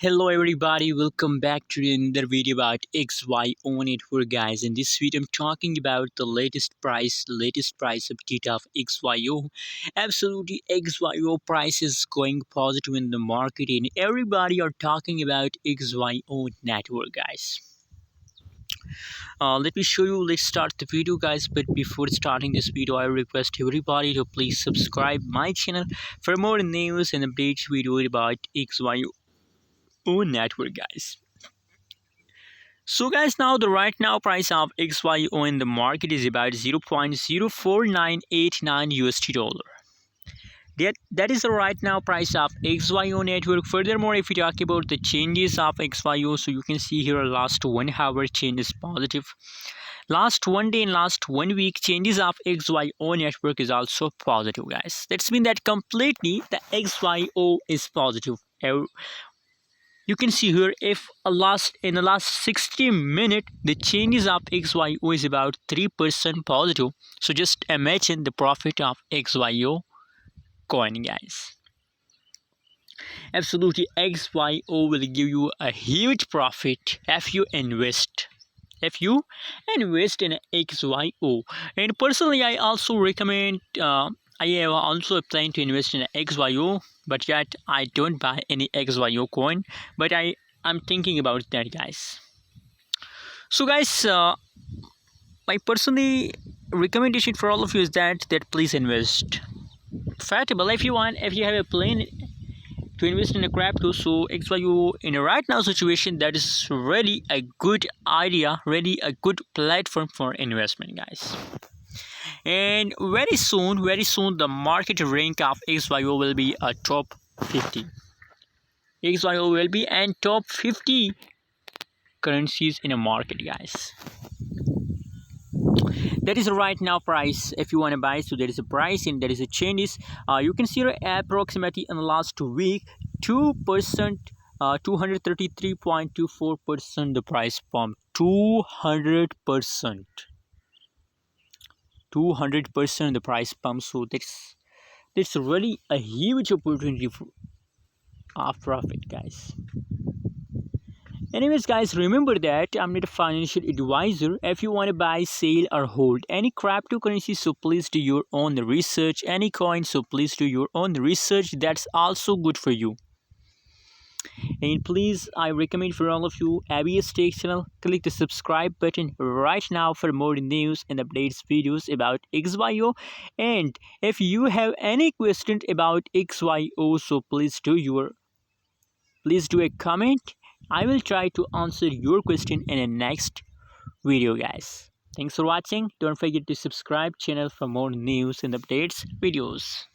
Hello everybody, welcome back to another video about XYO network guys. In this video I'm talking about the latest price update of XYO. Absolutely XYO price is going positive in the market and everybody are talking about XYO network guys. Let me show you, let's start the video guys, but before starting this video I request everybody to please subscribe my channel for more news and updates video about XYO network guys. So guys, now the right now price of XYO in the market is about 0.04989 USD dollar. That is the right now price of XYO network. Furthermore, if you talk about the changes of XYO, so you can see here last 1 hour change is positive. Last 1 day and last 1 week changes of XYO network is also positive guys. That's mean that completely the XYO is positive. You can see here if in the last 60 minutes the changes of XYO is about 3% positive. So just imagine the profit of XYO coin guys. Absolutely XYO will give you a huge profit if you invest in XYO. And personally I also recommend I have also planned to invest in XYO, but yet I don't buy any XYO coin, but I'm thinking about that guys. So guys, my personally recommendation for all of you is that please invest. Fatable, if you have a plan to invest in a crypto, so XYO in a right now situation, that is really a good idea, really a good platform for investment guys. And very soon the market rank of XYO will be a top 50. XYO will be in top 50 currencies in a market guys. That is right now price if you want to buy. So there is a price and there is a changes. You can see approximately in the last week 2%, 233.24% the price pump. 200% the price pump. So that's really a huge opportunity of profit guys. Anyways guys, remember that I'm not a financial advisor. If you want to buy, sell or hold any cryptocurrency, so please do your own research. Any coin, so please do your own research. That's also good for you. And please, I recommend for all of you, ABS Tech channel, click the subscribe button right now for more news and updates videos about XYO. And if you have any question about XYO, so please do a comment. I will try to answer your question in the next video guys. Thanks for watching. Don't forget to subscribe channel for more news and updates videos.